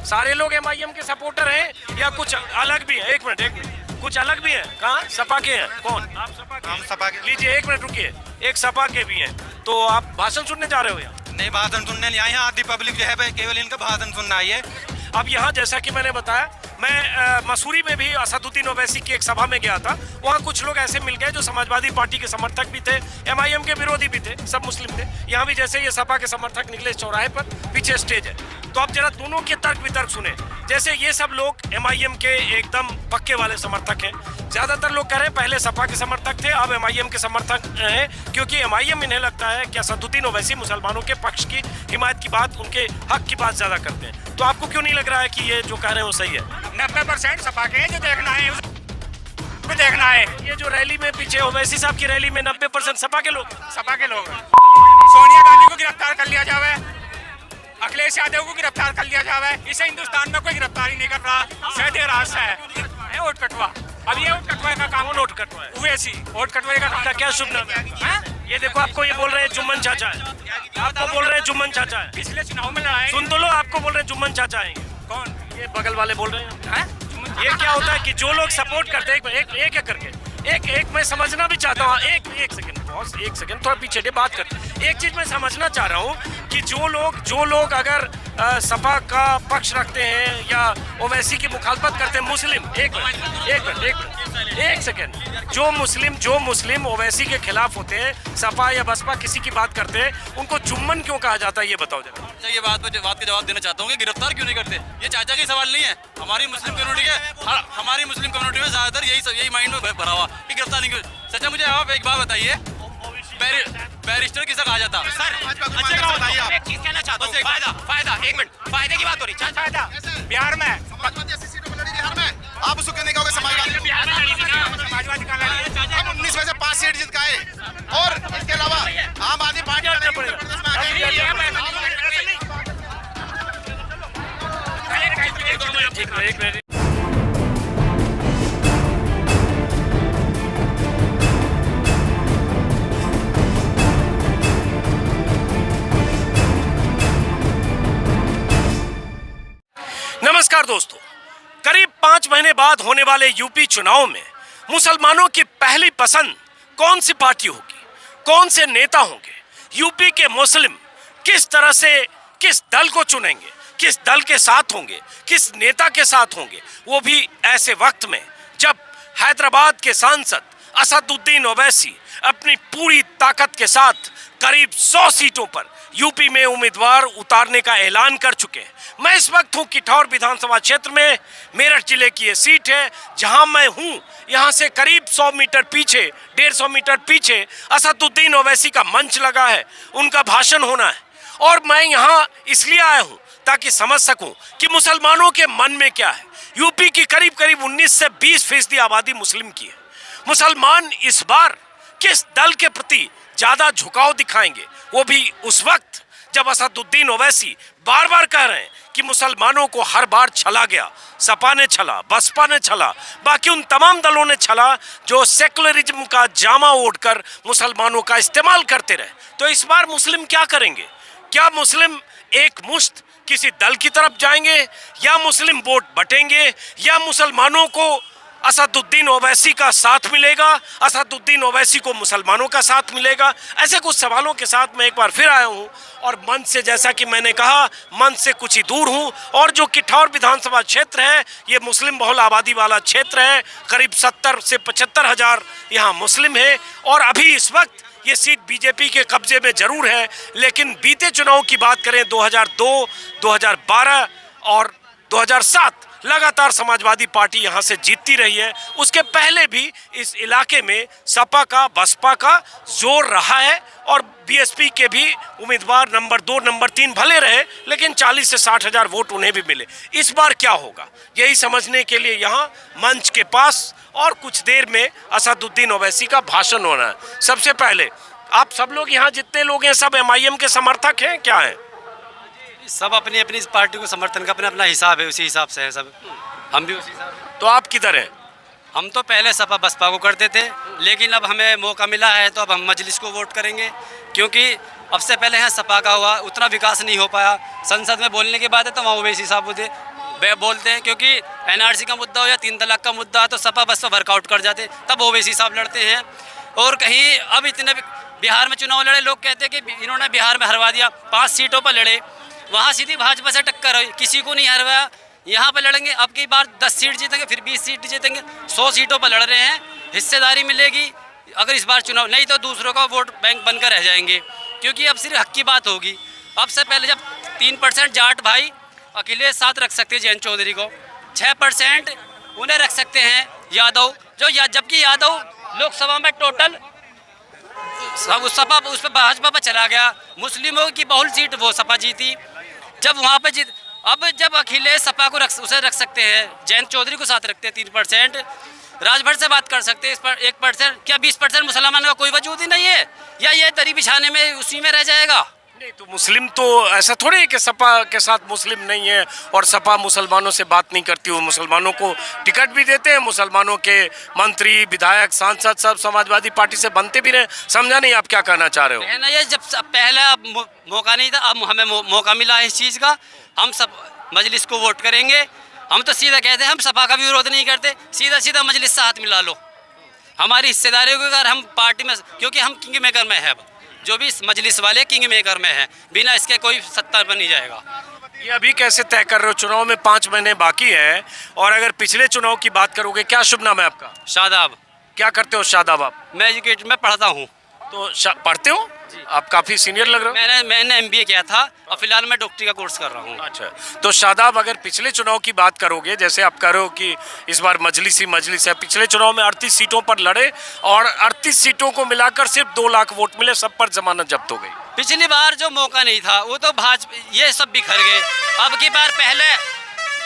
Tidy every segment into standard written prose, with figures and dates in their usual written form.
सारे लोग एमआईएम के सपोर्टर हैं या कुछ अलग भी है? एक मिनट, कुछ अलग भी है? कहाँ सपा के हैं? कौन? आप सपा के? हम सपा के। लीजिए एक मिनट रुकिए, एक सपा के भी हैं, तो आप भाषण सुनने जा रहे हो यहाँ? नहीं, भाषण सुनने नहीं आए हैं, आधी पब्लिक जो है केवल इनका भाषण सुनना आई है। अब यहाँ जैसा कि मैंने बताया, मैं मसूरी में भी असदुद्दीन ओवैसी की एक सभा में गया था। वहाँ कुछ लोग ऐसे मिल गए जो समाजवादी पार्टी के समर्थक भी थे, एमआईएम के विरोधी भी थे, सब मुस्लिम थे। यहाँ भी जैसे ये सपा के समर्थक निकले चौराहे पर, पीछे स्टेज है, तो आप जरा दोनों के तर्क वितर्क सुने। जैसे ये सब लोग एमआईएम के एकदम पक्के वाले समर्थक हैं। ज्यादातर लोग कह रहे हैं पहले सपा के समर्थक थे, अब एमआईएम के समर्थक हैं, क्योंकि एमआईएम इन्हें लगता है कि असदुद्दीन ओवैसी मुसलमानों के पक्ष की हिमायत की बात, उनके हक की बात ज्यादा करते हैं। तो आपको क्यों नहीं लग रहा है कि ये जो कह रहे हैं वो सही है? 90% सपा के जो देखना है उसको देखना है। ये जो रैली में पीछे ओवैसी साहब की रैली में 90% सपा के लोग सोनिया गांधी को गिरफ्तार कर लिया जावे, अखिलेश यादव को गिरफ्तार कर लिया जावे, इसे हिंदुस्तान में कोई गिरफ्तारी नहीं कर रहा। सीधे रास्ता है वोट कटवा। अब ये वोट कटवाए का काम, वोट कटवाए ओवैसी वोट कटवाए का काम। क्या शुभ नाम है? ये देखो, आपको ये बोल रहे हैं जुम्मन चाचा है, आपको बोल रहे हैं जुम्मन चाचा है। पिछले चुनाव में लड़ाई सुन तो लो, आपको बोल रहे हैं जुम्मन चाचा है। कौन? ये बगल वाले बोल रहे हैं। ये क्या होता है कि जो लोग सपोर्ट करते हैं, एक करके एक मैं समझना भी चाहता हूँ। एक सेकंड थोड़ा पीछे बात करते। एक चीज मैं समझना चाह रहा हूँ कि जो लोग अगर सपा का पक्ष रखते हैं या ओवैसी की मुखालफत करते हैं, मुस्लिम एक सेकंड, जो मुस्लिम ओवैसी के खिलाफ होते हैं, सपा या बसपा किसी की बात करते हैं, उनको जुम्मन क्यों कहा जाता है? ये बताओ जरा। ये बात का जवाब देना चाहता हूँ कि गिरफ्तार क्यों नहीं करते। ये चाचा की सवाल नहीं है, हमारी मुस्लिम कम्युनिटी के, हमारी मुस्लिम कम्युनिटी में ज्यादातर यही माइंड में भरा हुआ कि गिरफ्तार नहीं क्यों। चाचा मुझे आप एक बात बताइए, बैरिस्टर किसे कहा जाता है? सर अच्छा बताइए आप। एक चीज कहना चाहता हूँ, फायदा एक मिनट, फायदे की बात हो रही है। फायदा बिहार में आप उसको कहने कहोगे समाजवादी समाजवादी का लड़ी, हम 19 में से 5 सीट जीत गए, और इसके अलावा आम आदमी पार्टी नमस्कार दोस्तों, करीब 5 महीने बाद होने वाले यूपी चुनाव में मुसलमानों की पहली पसंद कौन सी पार्टी होगी, कौन से नेता होंगे? यूपी के मुस्लिम किस तरह से किस दल को चुनेंगे, किस दल के साथ होंगे, किस नेता के साथ होंगे, वो भी ऐसे वक्त में जब हैदराबाद के सांसद असदुद्दीन ओवैसी अपनी पूरी ताकत के साथ करीब 100 सीटों पर यूपी में उम्मीदवार उतारने का ऐलान कर चुके हैं। मैं इस वक्त हूं किठौर विधानसभा क्षेत्र में, मेरठ जिले की ये सीट है जहां मैं हूं। यहां से करीब 100 मीटर पीछे, 150 मीटर पीछे असदुद्दीन ओवैसी का मंच लगा है, उनका भाषण होना है, और मैं यहां इसलिए आया हूं ताकि समझ सकूं कि मुसलमानों के मन में क्या है। यूपी की करीब 19 से 20% आबादी मुस्लिम की है। मुसलमान इस बार किस दल के प्रति ज्यादा झुकाव दिखाएंगे, वो भी उस वक्त जब असदुद्दीन ओवैसी बार बार कह रहे हैं कि मुसलमानों को हर बार छला गया, सपा ने छला, बसपा ने छला, बाकी उन तमाम दलों ने छला जो सेकुलरिज्म का जामा ओढ़कर मुसलमानों का इस्तेमाल करते रहे। तो इस बार मुस्लिम क्या करेंगे? क्या मुस्लिम एक मुश्त किसी दल की तरफ जाएंगे, या मुस्लिम वोट बटेंगे, या मुसलमानों को असदुद्दीन ओवैसी का साथ मिलेगा, असदुद्दीन ओवैसी को मुसलमानों का साथ मिलेगा? ऐसे कुछ सवालों के साथ मैं एक बार फिर आया हूं, और मंच से, जैसा कि मैंने कहा, मंच से कुछ ही दूर हूं, और जो किठौर विधानसभा क्षेत्र है ये मुस्लिम बहुल आबादी वाला क्षेत्र है। करीब 70 से 75 हजार यहाँ मुस्लिम है, और अभी इस वक्त ये सीट बीजेपी के कब्जे में जरूर है, लेकिन बीते चुनाव की बात करें 2002, 2012 और 2007 लगातार समाजवादी पार्टी यहां से जीतती रही है। उसके पहले भी इस इलाके में सपा का, बसपा का जोर रहा है, और बीएसपी के भी उम्मीदवार नंबर 2, नंबर 3 भले रहे, लेकिन 40 से 60 हजार वोट उन्हें भी मिले। इस बार क्या होगा, यही समझने के लिए यहाँ मंच के पास और कुछ देर में असदुद्दीन ओवैसी का भाषण होना है। सबसे पहले आप सब लोग यहाँ जितने लोग हैं सब एमआईएम के समर्थक हैं, क्या है? सब अपनी अपनी पार्टी को समर्थन का अपना अपना हिसाब है, उसी हिसाब से है सब, हम भी उसी हिसाब। तो आप किधर हैं? हम तो पहले सपा बसपा को करते थे, लेकिन अब हमें मौका मिला है तो अब हम मजलिस को वोट करेंगे, क्योंकि अब से पहले यहाँ सपा का हुआ, उतना विकास नहीं हो पाया। संसद में बोलने के बाद है तो वहाँ ओवैसी साहब थे, वे बोलते हैं, क्योंकि एनआरसी का मुद्दा हो या 3 तलाक का मुद्दा तो सपा बस वर्कआउट कर जाते, तब ओवैसी साहब लड़ते हैं। और कहीं अब इतने बिहार में चुनाव लड़े, लोग कहते हैं कि इन्होंने बिहार में हरवा दिया, 5 सीटों पर लड़े, वहाँ सीधी भाजपा से टक्कर हुई, किसी को नहीं हरवाया। यहाँ पर लड़ेंगे, अब की बार 10 सीट जीतेंगे, फिर 20 सीट जीतेंगे, 100 सीटों पर लड़ रहे हैं, हिस्सेदारी मिलेगी अगर इस बार चुनाव, नहीं तो दूसरों का वोट बैंक बनकर रह जाएंगे, क्योंकि अब सिर्फ हक की बात होगी। अब से पहले जब 3% जाट भाई अखिलेश साथ रख सकते हैं जयंत चौधरी को, 6% उन्हें रख सकते हैं यादव, जबकि यादव लोकसभा में टोटल सब सपा उस पर भाजपा पर चला गया, मुस्लिमों की बहुल सीट वो सपा जीती, जब वहाँ पर जीत। अब जब अखिलेश सपा को उसे रख सकते हैं, जयंत चौधरी को साथ रखते हैं 3%, राजभर से बात कर सकते हैं इस पर 1%, क्या 20% मुसलमानों का कोई वजूद ही नहीं है, या ये दरी बिछाने में उसी में रह जाएगा? नहीं तो मुस्लिम तो ऐसा थोड़ी है कि सपा के साथ मुस्लिम नहीं है और सपा मुसलमानों से बात नहीं करती, वो मुसलमानों को टिकट भी देते हैं, मुसलमानों के मंत्री विधायक सांसद सब समाजवादी पार्टी से बनते भी रहे। समझा नहीं आप क्या कहना चाह रहे हो? कहना ये जब पहला मौका नहीं था, अब हमें मौका मिला है इस चीज़ का, हम सब मजलिस को वोट करेंगे। हम तो सीधा कहते हैं हम सपा का भी विरोध नहीं करते, सीधा सीधा मजलिस से हाथ मिला लो, हमारी हिस्सेदारी को अगर हम पार्टी में, क्योंकि हम किंग मेकर में है, जो भी मजलिस वाले किंग मेकर में है, बिना इसके कोई सत्ता पर नहीं जाएगा। ये अभी कैसे तय कर रहे हो? चुनाव में 5 महीने बाकी है, और अगर पिछले चुनाव की बात करोगे, क्या शुभ नाम है आपका? शादाब। क्या करते हो शादाब आप? मैं एजुकेट में पढ़ता हूँ। तो पढ़ते हो? आप काफी सीनियर लग रहे हो। मैंने MBA किया था और फिलहाल मैं डॉक्टरी का कोर्स कर रहा हूँ। अच्छा, तो शादाब अगर पिछले चुनाव की बात करोगे, जैसे आप कह रहे हो कि इस बार मजलिस ही मजलिस है, पिछले चुनाव में 38 सीटों पर लड़े और 38 सीटों को मिलाकर सिर्फ 2 लाख वोट मिले, सब पर जमानत जब्त हो गई। पिछली बार जो मौका नहीं था वो तो भाजपा ये सब बिखर गए, अब की बार पहले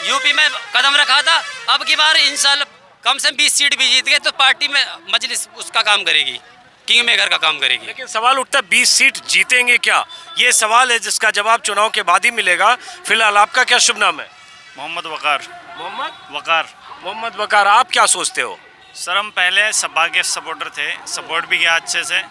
यूपी में कदम रखा था, अब की बार इंशाल्लाह कम से कम 20 सीट भी जीत गए तो पार्टी में मजलिस उसका काम करेगी, किंग मेकर का काम करेगी। लेकिन सवाल उठता है 20 सीट जीतेंगे क्या? ये सवाल है जिसका जवाब चुनाव के बाद ही मिलेगा। फिलहाल आपका क्या शुभ नाम है? मोहम्मद वकार। मोहम्मद वकार, आप क्या सोचते हो? सर हम पहले सपा के सपोर्टर थे, सपोर्ट भी किया अच्छे से,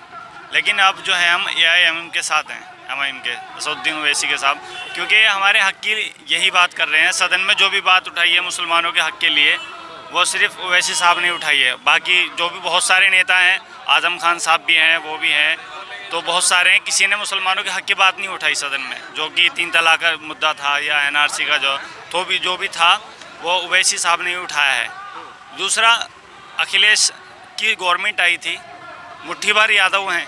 लेकिन अब जो है हम AIMM के साथ हैं, MIM के असदुद्दीन ओवैसी के साथ, क्योंकि हमारे हक की यही बात कर रहे हैं। सदन में जो भी बात उठाई है मुसलमानों के हक के लिए, वो सिर्फ ओवैसी साहब ने उठाई है, बाकी जो भी बहुत सारे नेता हैं, आजम खान साहब भी हैं, वो भी हैं, तो बहुत सारे हैं, किसी ने मुसलमानों के हक की बात नहीं उठाई सदन में, जो कि 3 तलाक का मुद्दा था या NRC का जो भी था वो ओवैसी साहब ने उठाया है। दूसरा, अखिलेश की गवर्नमेंट आई थी, मुट्ठी भर यादव हैं,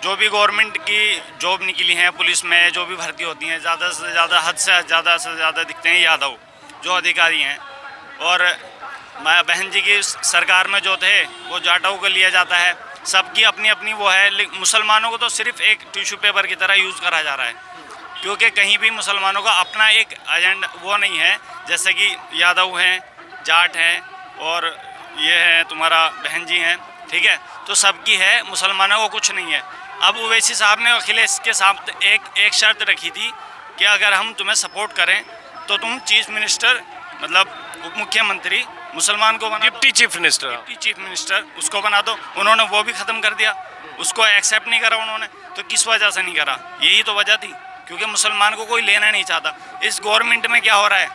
जो भी गवर्नमेंट की जॉब निकली हैं पुलिस में, जो भी भर्ती होती हैं, ज़्यादा से ज़्यादा हद से ज़्यादा दिखते हैं यादव जो अधिकारी हैं। और बहन जी की सरकार में जो थे वो जाटों को लिया जाता है, सबकी अपनी अपनी वो है, मुसलमानों को तो सिर्फ एक टिश्यू पेपर की तरह यूज़ करा जा रहा है, क्योंकि कहीं भी मुसलमानों का अपना एक एजेंडा वो नहीं है, जैसे कि यादव हैं, जाट हैं और ये है तुम्हारा बहन जी हैं, ठीक है, तो सबकी है, मुसलमानों को कुछ नहीं है। अब ओवैसी साहब ने अखिलेश के साथ एक शर्त रखी थी कि अगर हम तुम्हें सपोर्ट करें तो तुम चीफ मिनिस्टर मतलब उप मुख्यमंत्री मुसलमान को बना, डिप्टी चीफ मिनिस्टर उसको बना दो। उन्होंने वो भी ख़त्म कर दिया, उसको एक्सेप्ट नहीं करा उन्होंने। तो किस वजह से नहीं करा? यही तो वजह थी, क्योंकि मुसलमान को कोई लेना नहीं चाहता। इस गवर्नमेंट में क्या हो रहा है,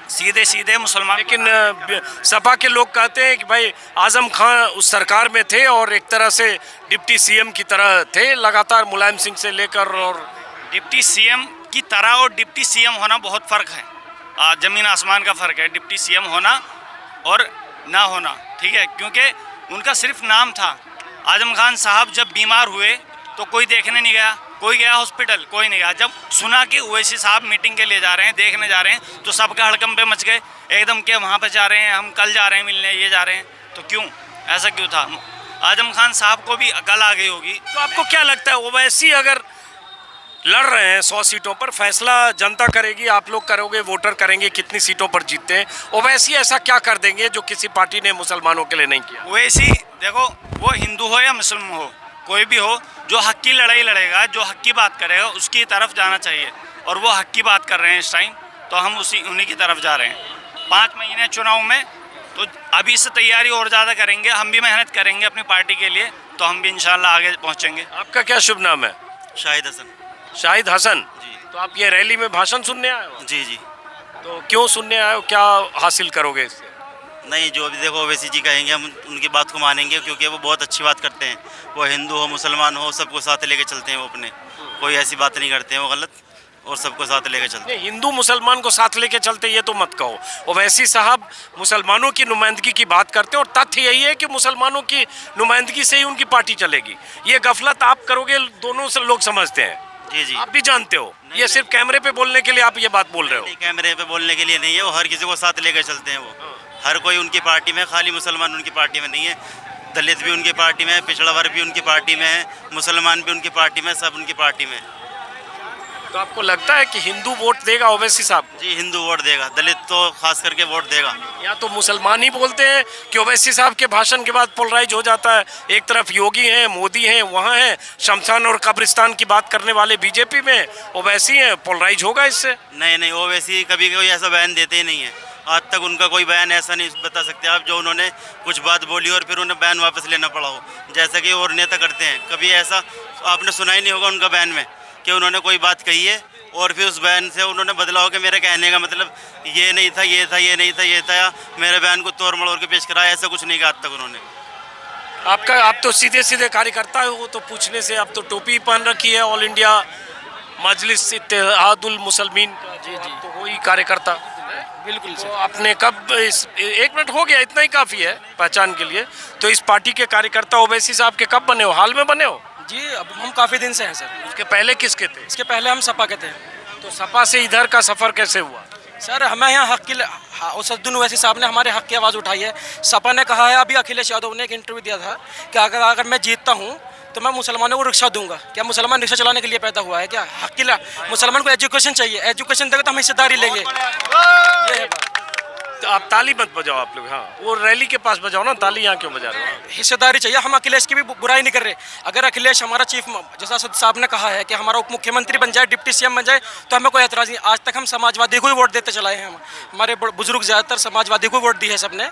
सीधे सीधे मुसलमान। लेकिन सपा के लोग कहते हैं कि भाई आजम खान उस सरकार में थे और एक तरह से डिप्टी CM की तरह थे, लगातार मुलायम सिंह से लेकर। और डिप्टी CM की तरह और डिप्टी CM होना बहुत फ़र्क है, ज़मीन आसमान का फ़र्क है डिप्टी CM होना और ना होना, ठीक है, क्योंकि उनका सिर्फ नाम था। आजम खान साहब जब बीमार हुए तो कोई देखने नहीं गया, कोई गया हॉस्पिटल, कोई नहीं गया। जब सुना कि ओवैसी साहब मीटिंग के लिए जा रहे हैं, देखने जा रहे हैं, तो सबका हड़कंपे मच गए एकदम के वहाँ पर जा रहे हैं, हम कल जा रहे हैं मिलने, ये जा रहे हैं। तो क्यों, ऐसा क्यों था? आजम खान साहब को भी अकल आ गई होगी। तो आपको क्या लगता है ओवैसी अगर लड़ रहे हैं 100 सीटों पर, फैसला जनता करेगी, आप लोग करोगे, वोटर करेंगे कितनी सीटों पर जीतते हैं, ओवैसी ऐसा क्या कर देंगे जो किसी पार्टी ने मुसलमानों के लिए नहीं किया? ओवैसी देखो, वो हिंदू हो या मुस्लिम हो, कोई भी हो, जो हक की लड़ाई लड़ेगा, जो हक की बात करेगा, उसकी तरफ जाना चाहिए। और वो हक की बात कर रहे हैं इस टाइम, तो हम उन्हीं की तरफ जा रहे हैं। 5 महीने चुनाव में, तो अभी से तैयारी और ज़्यादा करेंगे, हम भी मेहनत करेंगे अपनी पार्टी के लिए, तो हम भी इंशाल्लाह आगे पहुँचेंगे। आपका क्या शुभ नाम है? शाहिद हसन शाहिद हसन जी। तो आप ये रैली में भाषण सुनने आए हो? जी जी। तो क्यों सुनने आए हो, क्या हासिल करोगे इससे? नहीं, जो भी देखो ओवैसी जी कहेंगे हम उनकी बात को मानेंगे, क्योंकि वो बहुत अच्छी बात करते हैं। वो हिंदू हो मुसलमान हो सबको साथ लेके चलते हैं, वो अपने कोई ऐसी बात नहीं करते हैं वो गलत, और सबको साथ लेके चलते हैं। नहीं, हिंदू मुसलमान को साथ लेके चलते ये तो मत कहो। ओवैसी साहब मुसलमानों की नुमाइंदगी की बात करते हैं और तथ्य यही है कि मुसलमानों की नुमाइंदगी से ही उनकी पार्टी चलेगी। ये गफलत आप करोगे दोनों से लोग समझते हैं, जी जी, आप भी जानते हो। ये सिर्फ कैमरे पे बोलने के लिए आप ये बात बोल रहे हो। नहीं, कैमरे पे बोलने के लिए नहीं है, वो हर किसी को साथ लेकर चलते हैं। वो हर कोई उनकी पार्टी में, खाली मुसलमान उनकी पार्टी में नहीं है, दलित भी उनकी पार्टी में है, पिछड़ा वर्ग भी उनकी पार्टी में है, मुसलमान भी उनकी पार्टी में, सब उनकी पार्टी में है। तो आपको लगता है कि हिंदू वोट देगा ओवैसी साहब को? जी, हिंदू वोट देगा, दलित तो खास करके वोट देगा। या तो मुसलमान ही बोलते हैं कि ओवैसी साहब के भाषण के बाद पोलराइज हो जाता है। एक तरफ योगी हैं, मोदी हैं, वहाँ हैं शमशान और कब्रिस्तान की बात करने वाले बीजेपी में, ओवैसी हैं, पोलराइज होगा इससे। नहीं नहीं, ओवैसी कभी कोई ऐसा बयान देते ही नहीं है। आज तक उनका कोई बयान ऐसा नहीं बता सकते आप जो उन्होंने कुछ बात बोली और फिर उन्हें बयान वापस लेना पड़ा हो, जैसा कि और नेता करते हैं। कभी ऐसा आपने सुना ही नहीं होगा उनका बयान में कि उन्होंने कोई बात कही है और फिर उस बयान से उन्होंने बदला हो कि मेरे कहने का मतलब ये नहीं था, ये था, ये नहीं था, ये था, या मेरे बयान को तोड़ मड़ोड़ के पेश करा, ऐसा कुछ नहीं कहा आज तक उन्होंने। आप तो सीधे सीधे कार्यकर्ता हो, तो पूछने से आप तो टोपी पहन रखी है ऑल इंडिया मजलिस इत्तेहादुल मुसलमीन का, जी जी, तो वही कार्यकर्ता। बिल्कुल तो आपने कब एक मिनट हो गया, इतना ही काफ़ी है पहचान के लिए। तो इस पार्टी के कार्यकर्ता ओवैसी साहब के कब बने हो? हाल में बने हो? जी, अब हम काफ़ी दिन से हैं सर। उसके पहले किसके थे? इसके पहले हम सपा के थे। तो सपा से इधर का सफ़र कैसे हुआ? सर हमें यहाँ हक की असदुद्दीन ओवैसी साहब ने हमारे हक की आवाज़ उठाई है। सपा ने कहा है, अभी अखिलेश यादव ने एक इंटरव्यू दिया था कि अगर मैं जीतता हूँ तो मैं मुसलमानों को रिक्शा दूंगा। क्या मुसलमान रिक्शा चलाने के लिए पैदा हुआ है क्या? हक की मुसलमान को एजुकेशन चाहिए, एजुकेशन देगा तो हम हिस्सेदारी लेंगे। ये है बात। तो आप ताली मत बजाओ आप लोग, हाँ वो रैली के पास बजाओ ना, ताली यहाँ क्यों बजा रहे हो? हिस्सेदारी चाहिए। हम अखिलेश की भी बुराई नहीं कर रहे। अगर अखिलेश हमारा चीफ, जैसा साहब ने कहा है कि हमारा उप मुख्यमंत्री बन जाए, डिप्टी सीएम बन जाए, तो हमें कोई एतराज़ नहीं। आज तक हम समाजवादी को ही वोट देते चलाए हैं। हमारे बुजुर्ग ज़्यादातर समाजवादी को वोट दी है सबने,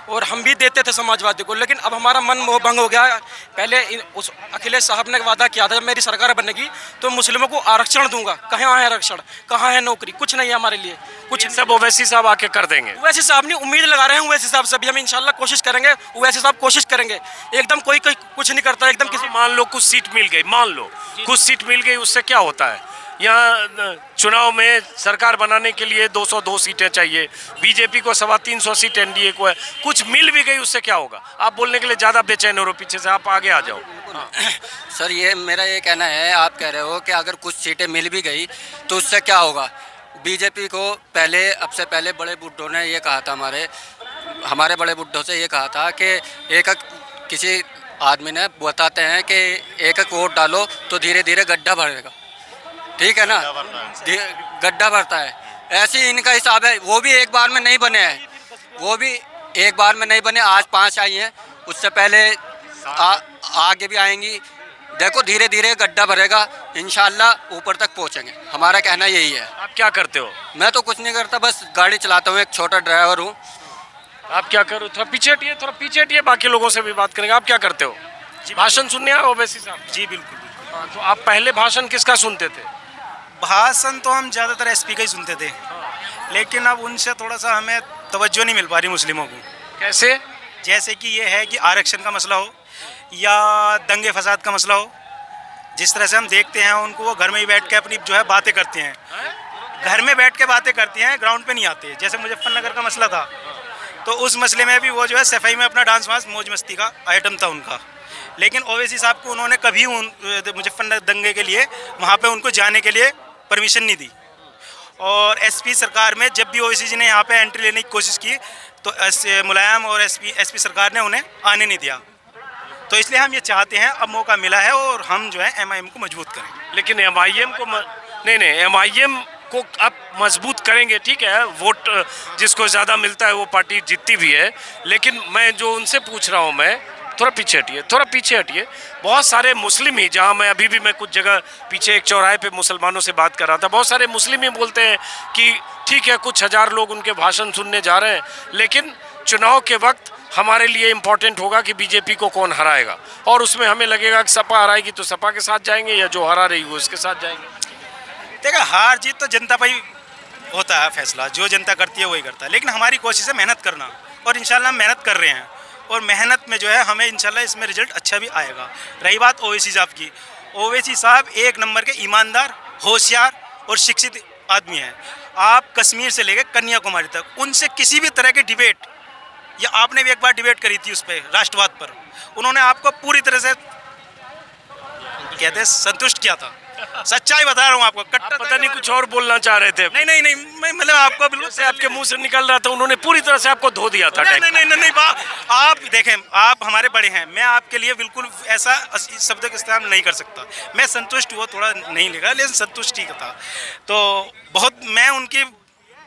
और हम भी देते थे समाजवादी को। लेकिन अब हमारा मन मोह भंग हो गया। पहले उस अखिलेश साहब ने वादा किया था जब मेरी सरकार बनेगी तो मुस्लिमों को आरक्षण दूंगा। कहाँ है आरक्षण, कहाँ है नौकरी? कुछ नहीं है हमारे लिए, कुछ सब ओवैसी साहब आके कर देंगे। ओवैसी साहब ने उम्मीद लगा रहे हैं, ओवैसी साहब से भी हम इंशाल्लाह कोशिश करेंगे। ओवैसी साहब कोशिश करेंगे, एकदम कोई कुछ नहीं करता एकदम। किसी मान लो कुछ सीट मिल गई, मान लो कुछ सीट मिल गई, उससे क्या होता है? यहाँ चुनाव में सरकार बनाने के लिए 202 सीटें चाहिए, बीजेपी को 325 सीट एनडीए को है। कुछ मिल भी गई, उससे क्या होगा? आप बोलने के लिए ज़्यादा बेचैन हो रहे हो, पीछे से आप आगे आ जाओ। सर ये मेरा ये कहना है, आप कह रहे हो कि अगर कुछ सीटें मिल भी गई तो उससे क्या होगा? बीजेपी को पहले, अब से पहले बड़े बुड्ढों ने ये कहा था, हमारे बड़े बुड्ढों से ये कहा था कि किसी आदमी ने बताते हैं कि एक वोट डालो तो धीरे धीरे गड्ढा भरेगा, ठीक है ना? गड्ढा भरता है। ऐसे ही इनका हिसाब है। वो भी एक बार में नहीं बने हैं, वो भी एक बार में नहीं बने। आज 5 आई हैं, उससे पहले आगे भी आएंगी। देखो धीरे धीरे गड्ढा भरेगा, इंशाल्लाह ऊपर तक पहुंचेंगे। हमारा कहना यही है। आप क्या करते हो? मैं तो कुछ नहीं करता, बस गाड़ी चलाता हूँ, एक छोटा ड्राइवर हूँ। आप क्या करो? थोड़ा पीछे हटिए, थोड़ा पीछे हटिए, बाकी लोगों से भी बात करेंगे। आप क्या करते हो? भाषण सुनने आए ओवैसी साहब? जी बिल्कुल। हाँ, तो आप पहले भाषण किसका सुनते थे? भाषण तो हम ज़्यादातर एसपी का ही सुनते थे, लेकिन अब उनसे थोड़ा सा हमें तवज्जो नहीं मिल पा रही मुस्लिमों को। कैसे? जैसे कि ये है कि आरक्षण का मसला हो या दंगे फसाद का मसला हो, जिस तरह से हम देखते हैं उनको, वो घर में ही बैठ के अपनी जो है बातें करते हैं, घर में बैठ के बातें करती हैं, ग्राउंड पे नहीं आते। जैसे मुजफ्फरनगर का मसला था, तो उस मसले में भी वो जो है सफाई में अपना डांस वांस मौज मस्ती का आइटम था उनका। लेकिन ओवैसी साहब को उन्होंने कभी मुजफ्फरनगर दंगे के लिए वहाँ पे उनको जाने के लिए परमिशन नहीं दी। और एसपी सरकार में जब भी ओवैसी जी ने यहाँ पे एंट्री लेने की कोशिश की तो मुलायम और एसपी सरकार ने उन्हें आने नहीं दिया। तो इसलिए हम ये चाहते हैं, अब मौका मिला है और हम जो है एमआईएम को मजबूत करें। लेकिन एमआईएम को नहीं, एमआईएम को आप मजबूत करेंगे, ठीक है, वोट जिसको ज़्यादा मिलता है वो पार्टी जीतती भी है। लेकिन मैं जो उनसे पूछ रहा हूँ, मैं थोड़ा पीछे हटिए, थोड़ा पीछे हटिए। बहुत सारे मुस्लिम ही, जहाँ मैं अभी भी मैं कुछ जगह पीछे एक चौराहे पे मुसलमानों से बात कर रहा था, बहुत सारे मुस्लिम ही बोलते हैं कि ठीक है कुछ हज़ार लोग उनके भाषण सुनने जा रहे हैं, लेकिन चुनाव के वक्त हमारे लिए इम्पोर्टेंट होगा कि बीजेपी को कौन हराएगा, और उसमें हमें लगेगा कि सपा हराएगी तो सपा के साथ जाएंगे, या जो हरा रही हो उसके साथ जाएंगे। देखा, हार जीत तो जनता पर ही होता है फैसला, जो जनता करती है वही करता है। लेकिन हमारी कोशिश है मेहनत करना, और इंशाल्लाह हम मेहनत कर रहे हैं, और मेहनत में जो है हमें इंशाल्लाह इसमें रिजल्ट अच्छा भी आएगा। रही बात ओवैसी साहब की, ओवैसी साहब एक नंबर के ईमानदार, होशियार और शिक्षित आदमी हैं। आप कश्मीर से लेकर कन्याकुमारी तक उनसे किसी भी तरह की डिबेट, या आपने भी एक बार डिबेट करी थी उस पर, राष्ट्रवाद पर, उन्होंने आपको पूरी तरह से कहते हैं संतुष्ट किया था। सच्चाई बता रहा हूँ आपको। कट्टर पता नहीं कुछ और बोलना चाह रहे थे। नहीं, मैं मतलब आपको बिल्कुल से आपके मुंह से निकल रहा था, उन्होंने पूरी तरह से आपको धो दिया था। नहीं, आप देखें, आप हमारे बड़े हैं, मैं आपके लिए बिल्कुल ऐसा शब्द का इस्तेमाल नहीं कर सकता। मैं संतुष्ट हुआ थोड़ा नहीं लगा, लेकिन संतुष्टि का था। तो मैं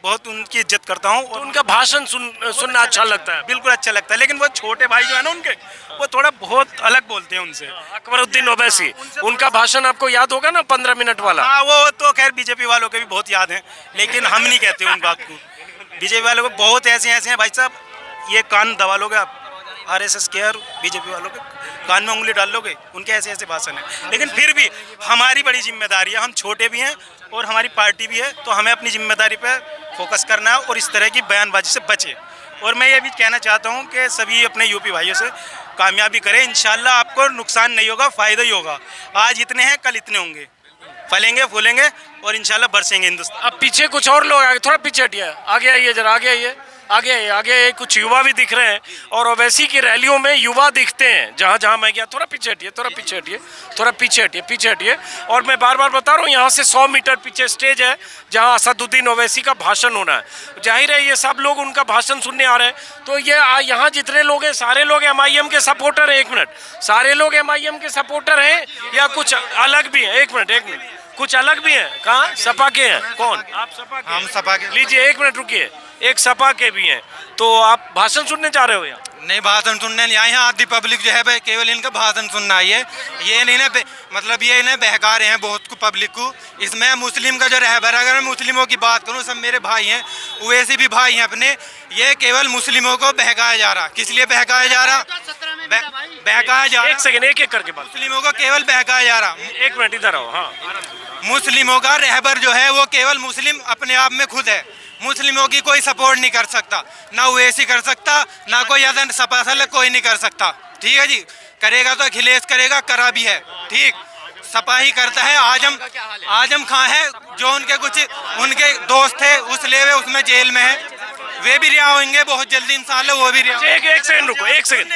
बहुत उनकी इज्जत करता हूँ, तो उनका भाषण सुनना अच्छा लगता है। बिल्कुल अच्छा लगता है। लेकिन वो छोटे भाई जो है ना उनके, वो थोड़ा बहुत अलग बोलते हैं उनसे। अकबरुद्दीन ओवैसी, उनका भाषण आपको याद होगा ना, 15 मिनट वाला। हाँ, वो तो खैर बीजेपी वालों के भी बहुत याद हैं, लेकिन हम नहीं कहते उन बात को। बीजेपी वालों को बहुत ऐसे हैं भाई साहब, ये कान दबा लोगे आप, RSS के और बीजेपी वालों के कान में उंगली डाल लोगे, उनके ऐसे भाषण है। लेकिन फिर भी हमारी बड़ी जिम्मेदारी है, हम छोटे भी हैं और हमारी पार्टी भी है, तो हमें अपनी जिम्मेदारी पर फोकस करना है और इस तरह की बयानबाजी से बचे। और मैं ये भी कहना चाहता हूँ कि सभी अपने यूपी भाइयों से कामयाबी करें, इंशाल्लाह आपको नुकसान नहीं होगा, फ़ायदा ही होगा। आज इतने हैं, कल इतने होंगे, फलेंगे फूलेंगे और इंशाल्लाह बरसेंगे हिंदुस्तान। अब पीछे कुछ और लोग आगे, थोड़ा पीछे हटिए, आगे आइए जरा, आगे कुछ युवा भी दिख रहे हैं, और ओवैसी की रैलियों में युवा दिखते हैं जहाँ मैं गया। थोड़ा पीछे हटिए। और मैं बार बार बता रहा हूँ, यहाँ से 100 मीटर पीछे स्टेज है जहाँ असदुद्दीन ओवैसी का भाषण होना है। जाहिर है ये सब लोग उनका भाषण सुनने आ रहे हैं। तो ये यहाँ जितने लोग हैं सारे लोग MIM के सपोर्टर हैं। 1 मिनट, सारे लोग MIM के सपोर्टर हैं या कुछ अलग भी हैं? 1 मिनट, कुछ अलग भी हैं। कहाँ? सपा के हैं? कौन? आप सपा के? हम सपा के। लीजिए 1 मिनट रुकिए, एक सपा के भी हैं। तो आप भाषण सुनने जा रहे हो यहाँ? नहीं, भाषण सुनने नहीं आए हैं। आधी पब्लिक जो है केवल इनका भाषण सुनना आई है। ये नहीं ना मतलब ये इन्हें बहका रहे हैं बहुत को, पब्लिक को। इसमें मुस्लिम का जो रहबर, अगर मैं मुस्लिमों की बात करूँ, सब मेरे भाई हैं, वैसे भी भाई हैं अपने। ये केवल मुस्लिमों को बहकाया जा रहा। किस लिए बहकाया जा रहा? बहकाया जा रहा। एक सेकंड, एक करके बात। मुस्लिमों को केवल बहकाया जा रहा। 1 मिनट इधर आओ। हाँ, मुस्लिमों का रहबर जो है वो केवल मुस्लिम अपने आप में खुद है। मुस्लिमों की कोई सपोर्ट नहीं कर सकता, ना ओवैसी कर सकता, ना कोई अदन सपा से कोई नहीं कर सकता। ठीक है जी, करेगा तो अखिलेश करेगा, करा भी है। ठीक, सपा ही करता है। आजम खां है जो उनके दोस्त थे, उस लेवे उसमें जेल में है, वे भी रिहा होंगे बहुत जल्दी इंशाल्लाह, वो भी रिहा। एक सेकंड रुको, एक सेकंड,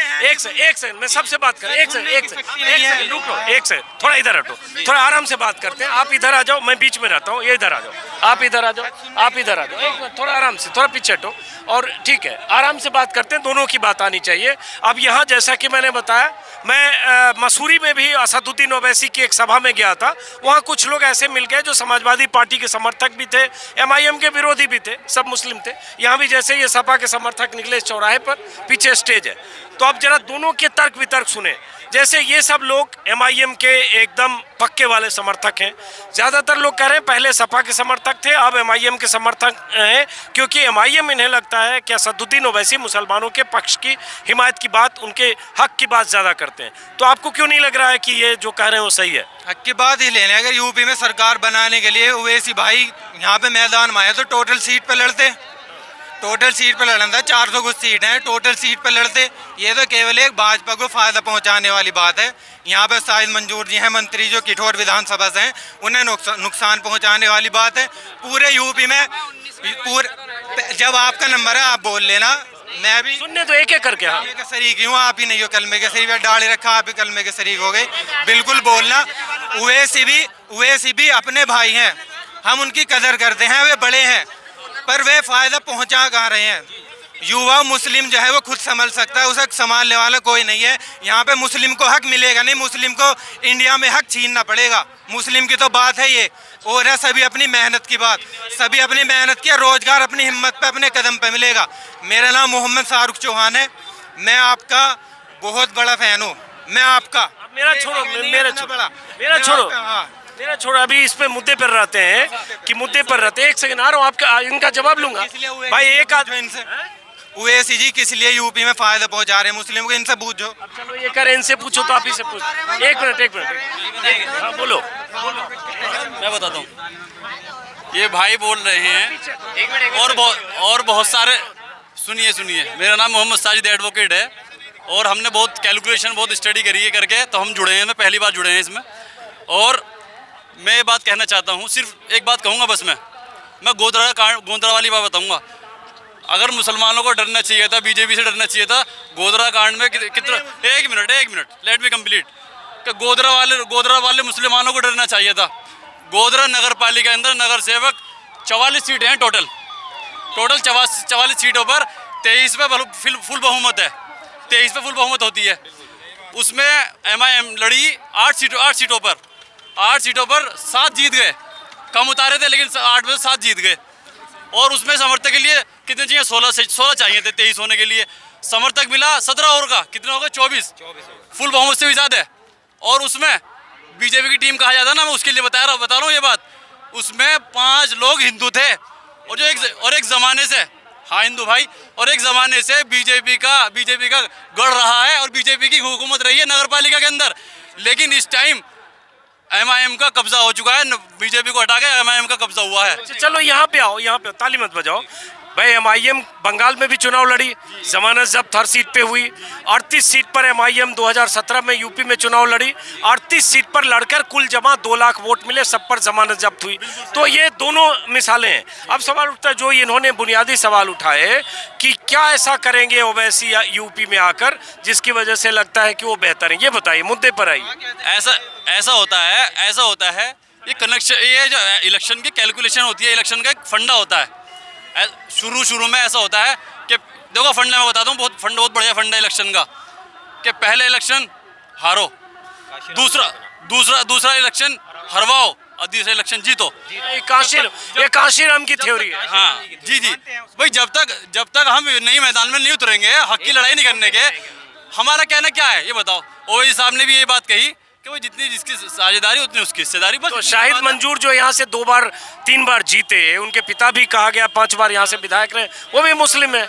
मैं सबसे बात कर। एक सेकंड रुको, एक सेकंड, थोड़ा इधर हटो, थोड़ा आराम से बात करते हैं। आप इधर आ जाओ, मैं बीच में रहता हूँ, ये इधर आ जाओ, आप इधर आ जाओ। 1 मिनट, थोड़ा आराम से, थोड़ा पीछे हटो, और ठीक है, आराम से बात करते हैं। दोनों की बात आनी चाहिए। अब यहाँ जैसा कि मैंने बताया, मैं मसूरी में भी असदुद्दीन ओवैसी की एक सभा में गया था। वहाँ कुछ लोग ऐसे मिल गए जो समाजवादी पार्टी के समर्थक भी थे, MIM के विरोधी भी थे, सब मुस्लिम थे। यहाँ भी जैसे ये सपा के समर्थक निकले इस चौराहे पर, पीछे स्टेज है। तो अब जरा दोनों के तर्क वितर्क सुने। जैसे ये सब लोग MIM के एकदम पक्के वाले समर्थक हैं। ज़्यादातर लोग कह रहे हैं पहले सपा के समर्थक थे, अब MIM के समर्थक हैं, क्योंकि MIM इन्हें लगता है कि असदुद्दीन ओवैसी मुसलमानों के पक्ष की हिमायत की बात, उनके हक की बात ज़्यादा करते हैं। तो आपको क्यों नहीं लग रहा है कि ये जो कह रहे हैं वो सही है? हक की बात ही लेने, अगर यूपी में सरकार बनाने के लिए ओवैसी भाई यहाँ पे मैदान में आए तो टोटल सीट पे लड़ते। टोटल सीट पे लड़ना था, 400 कुछ सीट हैं, टोटल सीट पे लड़ते। ये तो केवल एक भाजपा को फायदा पहुंचाने वाली बात है। यहाँ पे शाहिद मंजूर जी हैं, मंत्री जो किठौर विधानसभा से हैं, उन्हें नुकसान पहुंचाने वाली बात है। पूरे यूपी में जब आपका नंबर है आप बोल लेना, मैं भी सुनने तो एक करके। हाँ, के शरीक हूँ, आप ही नहीं हो कलमे के शरीक, डाले रखा आप ही कलमे के शरीक हो गए। बिल्कुल बोलना। ओवैसी भी अपने भाई हैं, हम उनकी कदर करते हैं, वे बड़े हैं, पर वे फायदा पहुंचा कहाँ रहे हैं? युवा मुस्लिम जो है वो खुद संभल सकता है, उसे संभालने वाला कोई नहीं है। यहाँ पे मुस्लिम को हक मिलेगा नहीं, मुस्लिम को इंडिया में हक छीनना पड़ेगा। मुस्लिम की तो बात है ये, और है सभी अपनी मेहनत की बात। सभी अपनी मेहनत की, रोजगार अपनी हिम्मत पे अपने कदम पे मिलेगा। मेरा नाम मोहम्मद शाहरुख चौहान है, मैं आपका बहुत बड़ा फैन हूँ। मैं आपका मेरा छोड़ो, अभी इस पे मुद्दे पर रहते हैं कि मुद्दे पर रहते हैं। 1 सेकंड आ रहा हूँ, आपका इनका जवाब लूंगा भाई। एक आदमी इनसे ओवैसी जी किस लिए यूपी में फायदा पहुंचा रहे हैं मुस्लिम को, इनसे पूछो। अब चलो ये करें, इनसे पूछो तो आप ही से पूछो। 1 मिनट, हाँ बोलो। मैं बताता हूँ। ये भाई बोल रहे हैं और बहुत सारे सुनिए मेरा नाम मोहम्मद साजिद एडवोकेट है और हमने बहुत कैलकुलेशन बहुत स्टडी करी है करके तो हम जुड़े हैं, मैं पहली बार जुड़े हैं इसमें। और मैं ये बात कहना चाहता हूँ, सिर्फ एक बात कहूँगा बस मैं गोधरा वाली बात बताऊँगा। अगर मुसलमानों को डरना चाहिए था, बीजेपी से डरना चाहिए था, गोधरा कांड में कितना एक मिनट लेट मी कंप्लीट कि गोधरा वाले मुसलमानों को डरना चाहिए था। गोधरा नगर पालिका के अंदर नगर सेवक 44 सीटें हैं टोटल 44 सीटों पर 23 पे फुल बहुमत है, 23 पे फुल बहुमत होती है। उसमें MIM लड़ी 8 सीटों पर 7 जीत गए, कम उतारे थे लेकिन 8 में 7 जीत गए। और उसमें समर्थक के लिए कितने चाहिए, 16 चाहिए थे 23 होने के लिए। समर्थक मिला 17 और का कितना होगा 24 फुल बहुमत से भी ज़्यादा है। और उसमें बीजेपी की टीम कहा जाता है ना, मैं उसके लिए बता रहा हूँ ये बात, उसमें 5 लोग हिंदू थे और एक ज़माने से, हाँ हिंदू भाई, और एक ज़माने से बीजेपी का गढ़ रहा है और बीजेपी की हुकूमत रही है नगर पालिका के अंदर। लेकिन इस टाइम MIM का कब्जा हो चुका है, बीजेपी को हटा के MIM का कब्जा हुआ है। चलो यहाँ पे आओ, यहाँ पे ताली मत बजाओ भाई। MIM बंगाल में भी चुनाव लड़ी, जमानत जब्त हर सीट पे हुई। 38 सीट पर MIM 2017 में यूपी में चुनाव लड़ी, 38 सीट पर लड़कर कुल जमा 2 लाख वोट मिले, सब पर जमानत जब्त हुई। तो ये दोनों मिसालें हैं। अब सवाल उठता है जो इन्होंने बुनियादी सवाल उठाए कि क्या ऐसा करेंगे ओवैसी यूपी में आकर जिसकी वजह से लगता है कि वो बेहतर है, ये बताइए, मुद्दे पर आइए। ऐसा होता है ये कनेक्शन, ये जो इलेक्शन की कैलकुलेशन होती है, इलेक्शन का एक फंडा होता है। शुरू में ऐसा होता है कि देखो फंडा मैं बताता हूँ, बहुत बढ़िया फंडा है इलेक्शन का, कि पहले इलेक्शन हारो, दूसरा इलेक्शन हरवाओ और तीसरा इलेक्शन जीतो। ये काशीराम की थ्योरी है। हाँ जी भाई, जब तक हम नई मैदान में नहीं उतरेंगे, हक की लड़ाई नहीं करने के, हमारा कहना क्या है ये बताओ। ओवैसी साहब ने भी ये बात कही कि वो जितनी जिसकी साझेदारी उतनी उसकी हिस्सेदारी। बस तो शाहिद मंजूर जो यहाँ से 2-3 बार जीते, उनके पिता भी कहा गया 5 बार यहाँ से विधायक रहे, वो भी मुस्लिम है।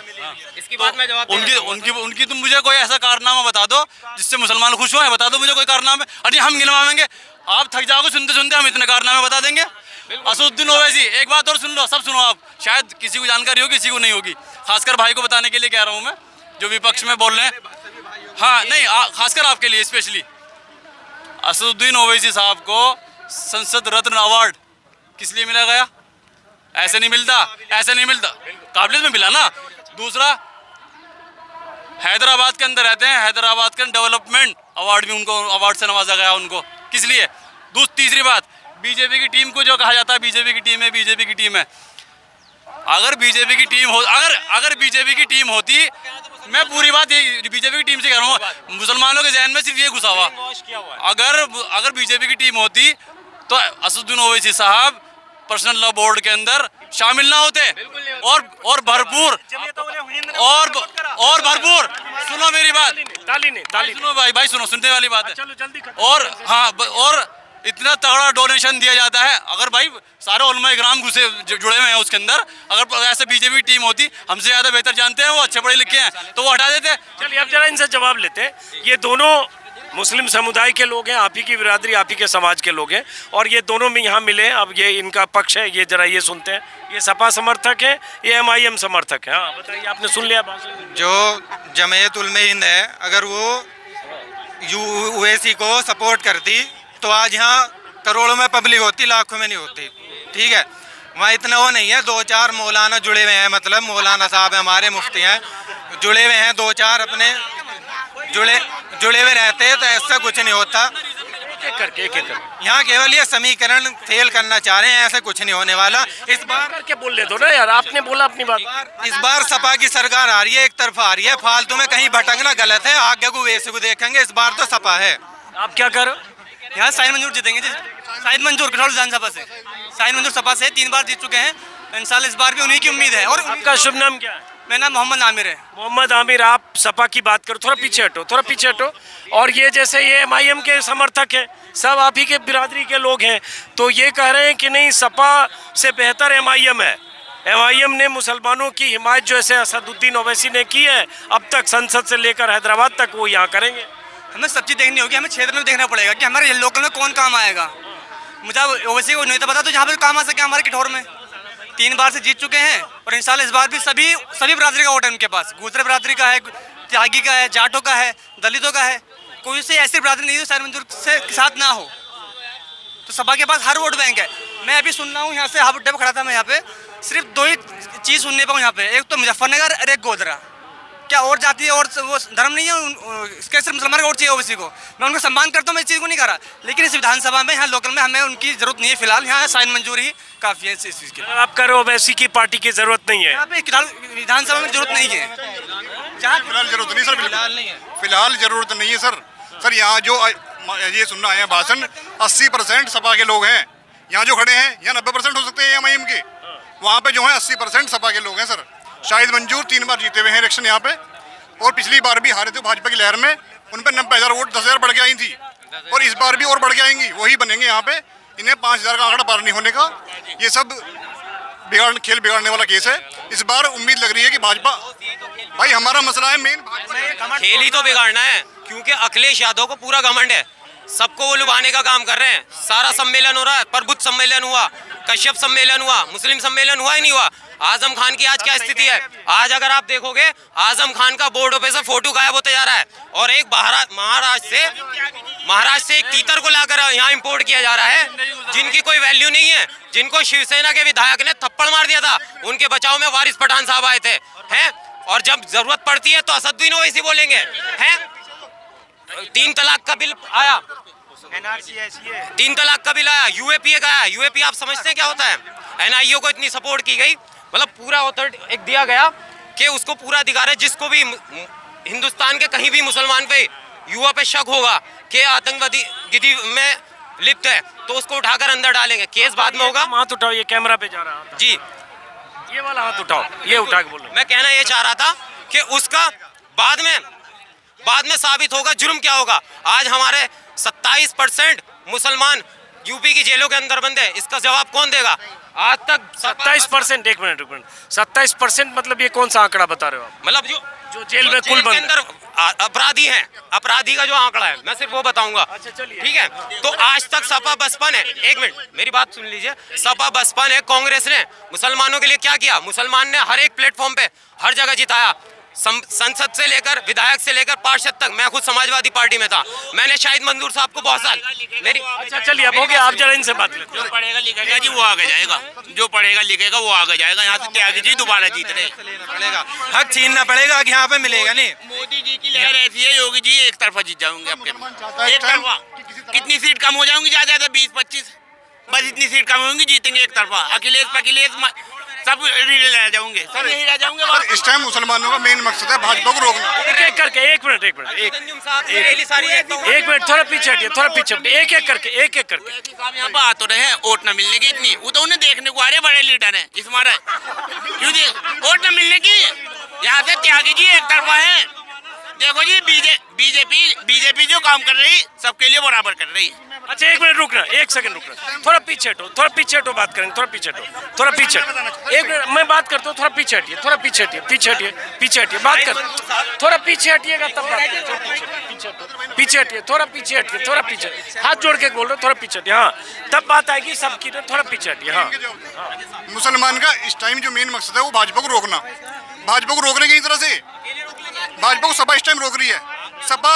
इसकी बात मैं जवाब उनकी तुम मुझे कोई ऐसा कारनामा बता दो जिससे मुसलमान खुश हुए, बता दो मुझे कोई कारनामा। अरे हम गिनवाएंगे, आप थक जाओगे सुनते हम इतने कारनामे बता देंगे। असदुद्दीन ओवैसी, एक बात और सुन लो, सब सुनो आप, शायद किसी को जानकारी होगी किसी को नहीं होगी, खासकर भाई को बताने के लिए कह रहा हूँ मैं जो विपक्ष में बोल रहे हैं। हाँ नहीं, खासकर आपके लिए स्पेशली, असदुद्दीन ओवैसी साहब को संसद रत्न अवार्ड किस लिए मिला गया? ऐसे नहीं मिलता, काबिलियत में मिला ना। दूसरा, हैदराबाद के अंदर रहते हैं, हैदराबाद के डेवलपमेंट अवार्ड भी उनको अवार्ड से नवाजा गया उनको, किस लिए? तीसरी बात, बीजेपी की टीम को जो कहा जाता है बीजेपी की टीम है, अगर बीजेपी की टीम होती, मैं पूरी बात बीजेपी की टीम से कह रहा हूँ, मुसलमानों के जहन में सिर्फ ये घुसा हुआ, अगर बीजेपी की टीम होती तो असदुद्दीन ओवैसी साहब पर्सनल लॉ बोर्ड के अंदर शामिल ना होते और भरपूर सुनो मेरी बात, सुनो भाई सुनो, सुनने वाली बात है। और हाँ, और इतना तगड़ा डोनेशन दिया जाता है। अगर भाई सारे उलमा इकराम जुड़े हुए हैं उसके अंदर, अगर ऐसे बीजेपी टीम होती, हमसे ज़्यादा बेहतर जानते हैं वो, अच्छे पढ़े लिखे हैं, तो वो हटा देते। चलिए अब जरा इनसे जवाब लेते हैं। ये दोनों मुस्लिम समुदाय के लोग हैं, आप ही की बिरादरी, आप ही के समाज के लोग हैं, और ये दोनों में यहाँ मिले। अब ये इनका पक्ष है, ये जरा ये सुनते हैं। ये सपा समर्थक है, ये MIM समर्थक है। हाँ बताइए, आपने सुन लिया भाषण। जो जमीयत उलमा हिंद है, अगर वो ओवैसी को सपोर्ट करती तो आज यहाँ करोड़ों में पब्लिक होती, लाखों में नहीं होती। ठीक है, वहाँ इतना वो नहीं है, 2-4 मौलाना जुड़े हुए हैं, मतलब मौलाना साहब हमारे मुफ्ती हैं, जुड़े हुए हैं, 2-4 अपने जुड़े हुए रहते हैं, तो ऐसा कुछ नहीं होता। यहाँ केवल ये समीकरण फेल करना चाह रहे हैं, ऐसा कुछ नहीं होने वाला। इस बार करके बोल ले दो ना यार, आपने बोला अपनी बात। इस बार सपा की सरकार आ रही है, एक तरफा आ रही है, फालतू में कहीं भटकना गलत है। आगे को वैसे को देखेंगे, इस बार तो सपा है। आप क्या कर रहे हो? यहाँ शाहिद मंजूर जीतेंगे जी, शाहिद मंजूर विधानसभा से, शाहिद मंजूर सपा से 3 बार जीत चुके हैं, इंशाल्लाह इस बार भी उन्हीं की उम्मीद है। और आपका शुभ नाम क्या है? मेरा नाम मोहम्मद आमिर है। मोहम्मद आमिर, आप सपा की बात करो, थोड़ा पीछे हटो। और ये जैसे ये MIM के समर्थक हैं, सब आप ही के बिरादरी के लोग हैं, तो ये कह रहे हैं कि नहीं, सपा से बेहतर MIM है। MIM ने मुसलमानों की हिमायत जो ऐसे असदुद्दीन ओवैसी ने की है अब तक, संसद से लेकर हैदराबाद तक, वो यहाँ करेंगे। हमें सब चीज़ देखनी होगी, हमें क्षेत्र में देखना पड़ेगा कि हमारे लोकल में कौन काम आएगा। मुझे ओवैसी को नहीं तो पता, तो जहाँ पर काम आ सके हमारे किठौर में 3 बार से जीत चुके हैं और इंशाल्लाह इस बार भी सभी बरादरी का वोट है उनके पास। गुजर बरादरी का है, त्यागी का है, जाटों का है, दलितों का है, कोई से ऐसी बरादरी नहीं है शायद मंजूर से साथ ना हो। तो सपा के पास हर वोट बैंक है। मैं अभी सुन रहा हूँ यहाँ से हाफ अड्डे पर खड़ा था मैं, यहाँ पे सिर्फ 2 ही चीज़ सुनने पाऊँ यहाँ पे, एक तो मुजफ्फरनगर और एक गोधरा। क्या और जाति है और वो धर्म नहीं है, इसके सिर्फ मुसलमान का वोट चाहिए ओवैसी को। मैं उनका सम्मान करता हूँ, मैं इस चीज़ को नहीं कह रहा, लेकिन इस विधानसभा में यहाँ लोकल में हमें उनकी जरूरत नहीं है फिलहाल। यहाँ साइन मंजूर ही काफ़ी है इस चीज़ के लिए। आप कह रहे हो ओवैसी की पार्टी की जरूरत नहीं है? यहाँ पे फिलहाल विधानसभा में जरूरत नहीं है, फिलहाल जरूरत नहीं सर, फिलहाल नहीं है, फिलहाल जरूरत नहीं है सर। सर यहाँ जो ये सुनना आए हैं भाषण, 80% सपा के लोग हैं यहाँ जो खड़े हैं, यहाँ 90% हो सकते हैं एमआईएम के, वहाँ पे जो है 80% सपा के लोग हैं सर। शाहिद मंजूर 3 बार जीते हुए हैं इलेक्शन यहाँ पे, और पिछली बार भी हारे थे भाजपा की लहर में, उन पर 90,000 वोट 10,000 बढ़ के आई थी, और इस बार भी और बढ़ के आएंगी, वही बनेंगे यहाँ पे। इन्हें 5,000 का आंकड़ा पार नहीं होने का, ये सब खेल बिगाड़ने वाला केस है। इस बार उम्मीद लग रही है कि भाजपा, भाई हमारा मसला है मेन, खेल ही तो बिगाड़ना है, क्योंकि अखिलेश यादव को पूरा घमंड है, सबको वो लुभाने का काम कर रहे हैं। सारा सम्मेलन हो रहा है, प्रबुद्ध सम्मेलन हुआ, कश्यप सम्मेलन हुआ, मुस्लिम सम्मेलन हुआ ही नहीं हुआ। आजम खान की आज क्या स्थिति है? आज अगर आप देखोगे आजम खान का बोर्ड पे से फोटो गायब होते जा रहा है, और एक महाराष्ट्र से एक तीतर को लाकर यहाँ इंपोर्ट किया जा रहा है, जिनकी कोई वैल्यू नहीं है, जिनको शिवसेना के विधायक ने थप्पड़ मार दिया था, उनके बचाव में वारिस पठान साहब आए थे हैं, और जब जरूरत पड़ती है तो असदुद्दीन ओवैसी बोलेंगे हैं। 3 तलाक का बिल आया, NRC ऐसी है, 3 तलाक का बिल आया, यूएपीए का आया। यूएपीए आप समझते हैं क्या होता है? एनआईओ को इतनी सपोर्ट की गई, मतलब पूरा अथॉरिटी एक दिया गया कि उसको पूरा अधिकार है, जिसको भी हिंदुस्तान के कहीं भी मुसलमान पे युवा पे शक होगा कि आतंकवादी गिरी में लिप्त है, तो उसको उठाकर अंदर डालेंगे। केस बाद में होगा। हाथ उठाओ, ये कैमरा पे जा रहा है जी, ये वाला हाथ उठाओ, ये उठा के बोलो। मैं कहना ये चाह रहा था कि उसका बाद में साबित होगा जुर्म क्या होगा। आज हमारे 27% मुसलमान यूपी की जेलों के अंदर बंद है, इसका जवाब कौन देगा? आज तक 27%, एक मिनट 27% मतलब ये कौन सा आंकड़ा बता रहे हो आप? मतलब जो जेल में कुल बंद अंदर अपराधी हैं, अपराधी का जो आंकड़ा है, मैं सिर्फ वो बताऊंगा। अच्छा चलिए, ठीक है। तो आज तक सपा बसपा ने, एक मिनट मेरी बात सुन लीजिए, सपा बसपा ने, कांग्रेस ने मुसलमानों के लिए क्या किया? मुसलमान ने हर एक प्लेटफॉर्म पे हर जगह जिताया, संसद से लेकर विधायक से लेकर पार्षद तक। मैं खुद समाजवादी पार्टी में था, मैंने शाहिद मंजूर साहब को बहुत साल मेरी। अच्छा चलिए, अब हो गया, आप जरा इनसे बात करें। जो पढ़ेगा लिखेगा जी वो आगे जाएगा, जो पढ़ेगा लिखेगा वो आगे जाएगा। यहाँ से त्यागी जी दोबारा जीत रहे, पड़ेगा हक छीनना पड़ेगा कि यहाँ पे मिलेगा नहीं। मोदी जी की लहर ऐसी है, योगी जी एक तरफा जीत जाऊंगे आपके, एक तरफा। कितनी सीट कम हो जाऊंगी? ज्यादा 20-25, बस इतनी सीट कम होंगी, जीतेंगे एक तरफा। अखिलेश सब रह जाऊंगे, सब यही रह जाऊंगे। सर इस टाइम मुसलमानों का मेन मकसद है भाजपा को रोकना। एक करके, एक मिनट एक मिनट, थोड़ा पीछे हटिए, थोड़ा पीछे हटिए, एक करके। यहाँ पर आ तो रहे हैं वोट न मिलने की, इतनी वो तो उन्हें देखने को आ रहे बड़े लीडर हैं इस मारे, क्यों वोट न मिलने की। यहाँ से त्यागी जी एक तरफा है। देखो जी, बीजेपी जो काम कर रही सबके लिए बराबर कर रही। अच्छा एक मिनट रुकना, 1 सेकंड रुकना, थोड़ा पीछे हटो, बात करेंगे, थोड़ा पीछे हटो, एक मिनट मैं बात करता हूँ, थोड़ा पीछे हटिए, बात कर, थोड़ा पीछे हटिएगा तब बात करें। पीछे हटिए, थोड़ा पीछे, हाथ जोड़ के बोल रहे हो, थोड़ा पीछे हटिए, हाँ तब बात आएगी सबकी, थोड़ा पीछे हटिए। हाँ, मुसलमान का इस टाइम जो मेन मकसद है वो भाजपा को रोकना। भाजपा को रोकने की तरह से भाजपा को सपा इस टाइम रोक रही है। सपा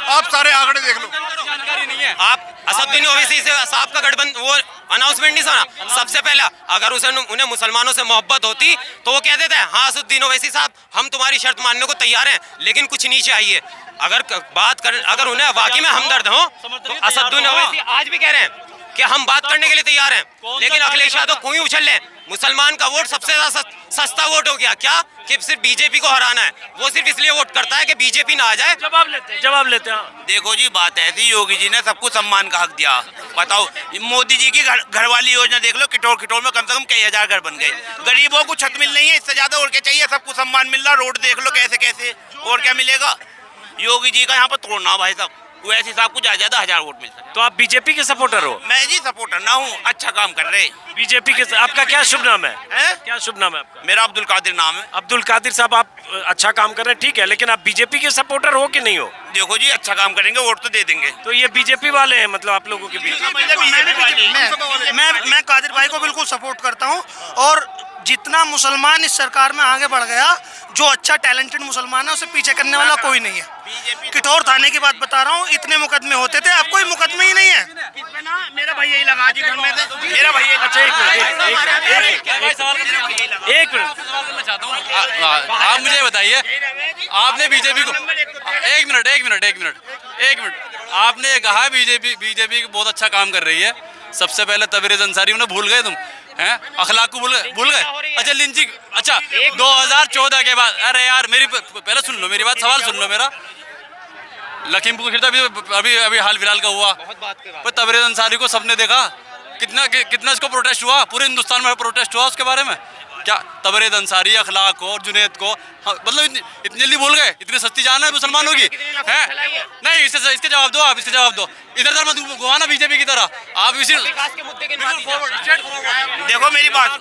आप सारे आंकड़े देख लो। जानकारी नहीं है। आप असदुद्दीन ओवैसी से साहब का गठबंधन वो अनाउंसमेंट नहीं सुना? सबसे पहला अगर उन्हें मुसलमानों से मोहब्बत होती तो वो कह देते हैं, हाँ असदुद्दीन ओवैसी साहब हम तुम्हारी शर्त मानने को तैयार हैं, लेकिन कुछ नीचे आइए। अगर उन्हें वाकई में हमदर्द हो तो असदुद्दीन ओवैसी आज भी कह रहे हैं कि हम बात करने के लिए तैयार हैं, लेकिन अखिलेश यादव कोई उछल ले। मुसलमान का वोट सबसे ज्यादा सस्ता वोट हो गया क्या? कि सिर्फ बीजेपी को हराना है, वो सिर्फ इसलिए वोट करता है कि बीजेपी ना आ जाए। जवाब लेते हैं। देखो जी, बात ऐसी, योगी जी ने सबको सम्मान का हक दिया। बताओ, मोदी जी की घर वाली योजना देख लो, किटोर में कम से कम कई हजार घर बन गए। गरीबों को छत मिल रही है, इससे ज्यादा और क्या चाहिए? सबको सम्मान मिल रहा, रोड देख लो कैसे और क्या मिलेगा? योगी जी का यहाँ पर तोड़ना भाई साहब, वैसे साहब को ज़्यादा 1000 वोट मिल सकते। तो आप बीजेपी के सपोर्टर हो? मैं जी सपोर्टर ना हूँ, अच्छा काम कर रहे। बीजेपी के आपका क्या शुभ नाम है? क्या शुभ नाम है आपका? मेरा अब्दुल कादिर नाम है। अब्दुल कादिर साहब, आप अच्छा काम कर रहे हैं, ठीक है, लेकिन आप बीजेपी के सपोर्टर हो कि नहीं हो? देखो जी, अच्छा काम करेंगे वोट तो दे देंगे। तो ये बीजेपी वाले हैं मतलब आप लोगों के बीच? मैं कादिर भाई को बिल्कुल सपोर्ट करता हूँ। और जितना मुसलमान इस सरकार में आगे बढ़ गया, जो अच्छा टैलेंटेड मुसलमान है उसे पीछे करने वाला कोई नहीं है। किठौर थाने की बात बता रहा हूँ, इतने मुकदमे होते थे, अब कोई मुकदमे ही नहीं है। मेरा भाई यही लगा जी घर में से, मेरा भाई। अच्छा एक मिनट सवाल करना चाहता हूँ। आप मुझे बताइए, आपने बीजेपी को एक मिनट आपने कहा बीजेपी बहुत अच्छा काम कर रही है। सबसे पहले तबरेज़ अंसारी उन्हें भूल गए तुम हैं, अखलाक को भूल गए। अच्छा लिंचिंग, अच्छा 2014 के बाद, अरे यार मेरी पहले सुन लो मेरी बात, सवाल सुन लो मेरा। लखीमपुर खीरी अभी हाल फिलहाल का हुआ, पर तबरेज़ अंसारी को सबने देखा, कितना इसको प्रोटेस्ट हुआ, पूरे हिंदुस्तान में प्रोटेस्ट हुआ उसके बारे में। क्या तबरेज़ अंसारी, अखलाक को और जुनैद को मतलब इतनी जल्दी भूल गए? इतनी सस्ती जान है मुसलमानों की है? नहीं, इसके जवाब दो, आप इसके जवाब दो। इधर मत घुमाना बीजेपी की तरह। आप इसी देखो मेरी बात,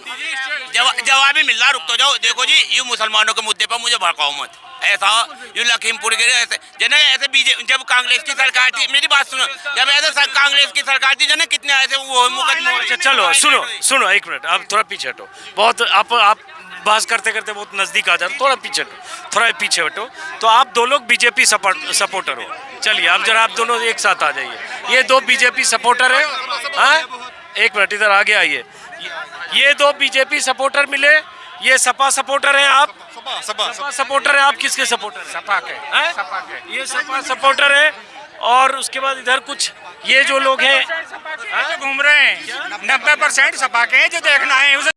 जवाब ही मिल रहा, रुक तो जाओ। देखो जी, ये मुसलमानों के मुद्दे पर मुझे भड़काओ मत। ऐसा ये लखीमपुर के ऐसे ऐसे बीजेपी, जब कांग्रेस की सरकार थी, मेरी बात सुनो, जब ऐसे कांग्रेस की सरकार थी जने कितने ऐसे वो मुकदमे। अच्छा चलो सुनो एक मिनट, आप थोड़ा पीछे हटो। बहुत आप बात करते करते बहुत नजदीक आ जाते, थोड़ा पीछे हटो। तो आप दो लोग बीजेपी सपोर्टर हो, चलिए आप जरा आप दोनों एक साथ आ जाइए। ये दो बीजेपी सपोर्टर है, हाँ एक मिनट इधर आगे आइए। ये दो बीजेपी सपोर्टर मिले, ये सपा सपोर्टर हैं आप? सपा सपोर्टर है आप? किसके सपोर्टर? सपा के। ये सपा सपोर्टर है। और उसके बाद इधर कुछ ये जो लोग हैं जो घूम रहे हैं 90% सपा के हैं, जो देखना है उसे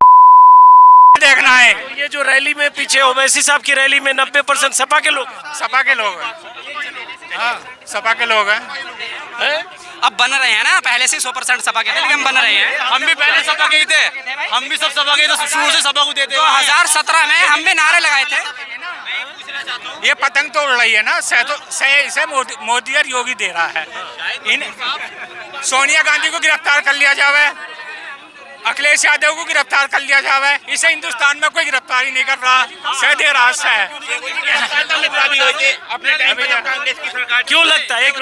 देखना है। ये जो रैली में पीछे ओवैसी साहब की रैली में 90% सपा के लोग हैं। सपा के लोग हैं, हाँ सपा के लोग हैं। अब बन रहे हैं ना, पहले से 100% सपा के थे, लेकिन हम बन रहे हैं। हम भी पहले सपा के ही थे, हम भी सब सपा के थे, शुरू से सपा को देते। 2017 में हम भी नारे लगाए थे। ये पतंग तो उड़ रही है ना, इसे मोदी और योगी दे रहा है। सोनिया गांधी को गिरफ्तार कर लिया जावे, अखिलेश यादव को गिरफ्तार कर लिया जावे, इसे हिंदुस्तान में कोई गिरफ्तारी नहीं कर रहा। सैदे रास है। क्यों लगता है, एक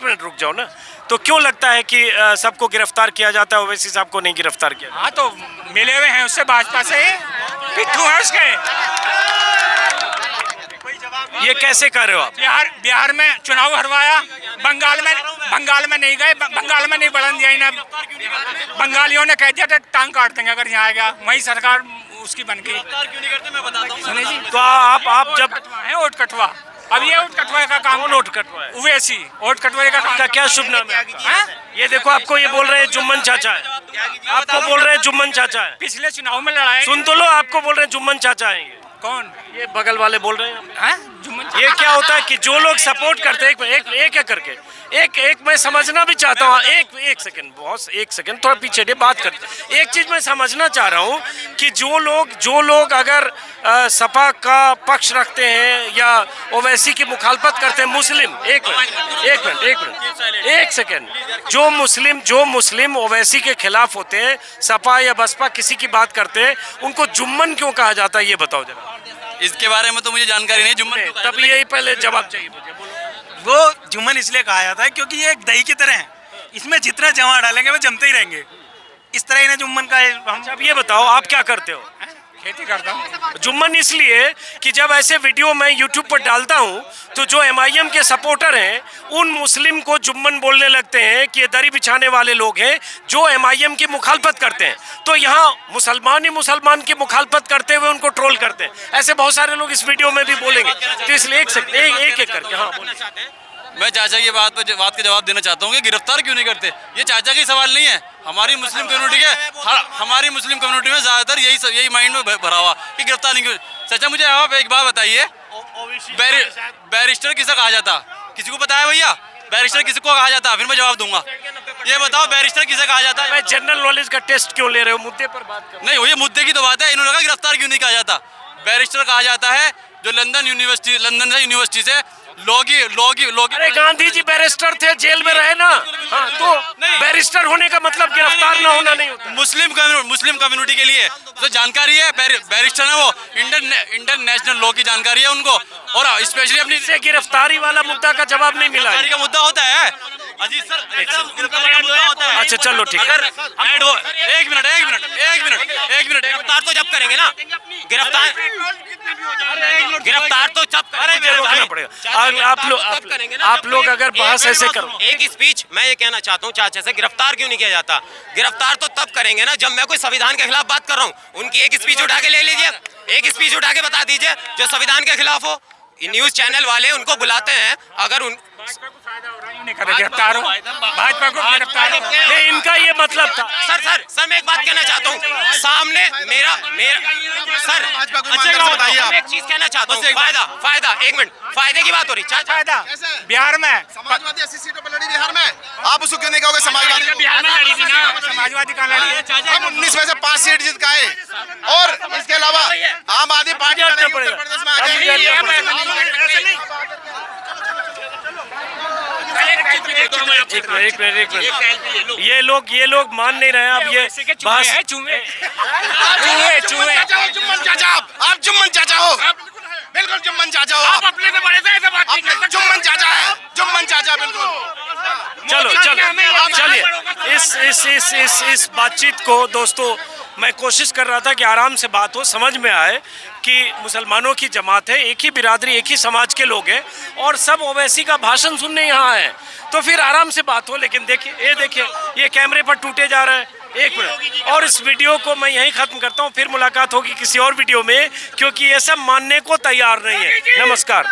मिनट रुक जाओ ना, तो क्यों लगता है कि सबको गिरफ्तार किया जाता है, ओवैसी साहब को नहीं गिरफ्तार किया? हाँ तो मिले हुए हैं उससे, भाजपा से पिट्ठू है उसके। ये कैसे कर रहे हो आप? बिहार में चुनाव हरवाया, बंगाल में नहीं गए, बंगाल में नहीं बढ़न दिया इन्हें। बंगालियों ने कह दिया था टांग काट देंगे अगर यहाँ आएगा, वही सरकार उसकी बन गई। सुनिए जी, तो आप जब है वोट कटवा, अब ये वोट कटवाए का काम, वोट कटवाए ओवैसी वोट कटवाए का काम। क्या शुभ नाम है? ये देखो आपको ये बोल रहे हैं जुम्मन चाचा है, आपको बोल रहे हैं जुम्मन चाचा है। पिछले चुनाव में लड़ाई, सुन तो लो, आपको बोल रहे हैं जुम्मन चाचा आएंगे। कौन? ये बगल वाले बोल रहे हैं। जुम्मन ये क्या होता है कि जो लोग सपोर्ट करते हैं, एक करके एक मैं समझना भी चाहता हूँ। एक सेकंड बॉस, एक सेकंड थोड़ा पीछे दे, बात करते। एक चीज मैं समझना चाह रहा हूँ कि जो लोग अगर सपा का पक्ष रखते हैं या ओवैसी की मुखालफत करते हैं, मुस्लिम एक सेकंड, जो मुस्लिम ओवैसी के खिलाफ होते हैं, सपा या बसपा किसी की बात करते हैं, उनको जुम्मन क्यों कहा जाता है, ये बताओ जरा। इसके बारे में तो मुझे जानकारी नहीं। जुम्मन तब यही पहले जवाब चाहिए मुझे। वो जुम्मन इसलिए कहा जाता है क्योंकि ये एक दही की तरह है, इसमें जितना जमा डालेंगे वो जमते ही रहेंगे, इस तरह इन्हें जुम्मन का। हम अब ये बताओ आप क्या करते हो? खेती करता हूँ। जुम्मन इसलिए कि जब ऐसे वीडियो मैं यूट्यूब पर डालता हूँ तो जो MIM के सपोर्टर हैं उन मुस्लिम को जुम्मन बोलने लगते हैं कि ये दरी बिछाने वाले लोग हैं जो MIM की मुखालफत करते हैं। तो यहाँ मुसलमान ही मुसलमान की मुखालफत करते हुए उनको ट्रोल करते हैं। ऐसे बहुत सारे लोग इस वीडियो में भी बोलेंगे, तो इसलिए एक करके। हाँ मैं चाचा की बात का जवाब देना चाहता हूँ कि गिरफ्तार क्यों नहीं करते। ये चाचा की सवाल नहीं है, हमारी मुस्लिम कम्युनिटी में ज़्यादातर यही माइंड में भरा हुआ कि गिरफ्तार नहीं क्यों। चाचा मुझे आप एक बात बताइए, बैरिस्टर किसे कहा जाता? किसी को पता है भैया बैरिस्टर किसी को कहा जाता? फिर मैं जवाब दूंगा। ये बताओ बैरिस्टर किसे कहा जाता है? मैं जनरल नॉलेज का टेस्ट क्यों ले रहे हो, मुद्दे पर बात कर। नहीं, ये मुद्दे की तो बात है। इन्होंने कहा गिरफ्तार क्यों नहीं कहा जाता। बैरिस्टर कहा जाता है जो लंदन यूनिवर्सिटी से लोग अरे गांधी जी बैरिस्टर थे, जेल में रहे ना। हाँ, तो बैरिस्टर होने का मतलब गिरफ्तार ना होना नहीं होता। मुस्लिम कम्युनिटी के लिए जो जानकारी है, बैरिस्टर है वो, इंटरनेशनल लॉ की जानकारी है उनको, और स्पेशली अपनी से गिरफ्तारी वाला मुद्दा का जवाब नहीं मिला है। का मुद्दा होता है अजीत सर, गिरफ्तारी का मुद्दा होता है। अच्छा चलो ठीक है। एक मिनट गिरफ्तार तो जब करेंगे ना, गिरफ्तार तो जब रोकना पड़ेगा। आप लोग अगर बहस ऐसे करो, एक स्पीच मैं ये कहना चाहता हूँ चाचा से, गिरफ्तार क्यों नहीं किया जाता? गिरफ्तार तो तब करेंगे ना जब मैं कोई संविधान के खिलाफ बात कर रहा हूँ। उनकी एक स्पीच उठा के ले लीजिए, एक स्पीच उठा के बता दीजिए जो संविधान के खिलाफ हो। न्यूज चैनल वाले उनको बुलाते हैं, अगर उन गिरफ्तार हो, भाजपा को गिरफ्तार हो। नहीं, इनका ये मतलब था। सर मैं एक बात कहना चाहता हूँ सामने मेरा सर, मैं एक चीज कहना चाहता हूँ। फायदा 1 मिनट, फायदे की बात हो रही। फायदा बिहार में समाजवादी 80 सीटों पर लड़ी बिहार में, आप उसको क्यों नहीं कहोगे समाजवादी को? बिहार में लड़ी थी ना, समाजवादी कहाँ लड़ी है? हम 19 में से 5 सीट जीत के आए, और इसके अलावा आम आदमी पार्टी जाना पड़ेगा। प्रदेश में आ गई। एक मिनट। ये लोग मान नहीं रहे हैं अब ये बहस। चूहे जुम्मन चाचा, आप जुम्मन चाचा हो, बिल्कुल जुम्मन चाचा हो आप। अपने से बड़े से ऐसे बात नहीं कर सकते। जुम्मन चाचा है, जुम्मन चाचा बिल्कुल। चलिए इस बातचीत को दोस्तों मैं कोशिश कर रहा था कि आराम से बात हो, समझ में आए कि मुसलमानों की जमात है, एक ही बिरादरी, एक ही समाज के लोग हैं, और सब ओवैसी का भाषण सुनने यहाँ आए, तो फिर आराम से बात हो। लेकिन देखिए ये कैमरे पर टूटे जा रहा है। एक मिनट, और इस वीडियो को मैं यहीं ख़त्म करता हूँ, फिर मुलाकात होगी किसी और वीडियो में, क्योंकि ये सब मानने को तैयार नहीं है। नमस्कार।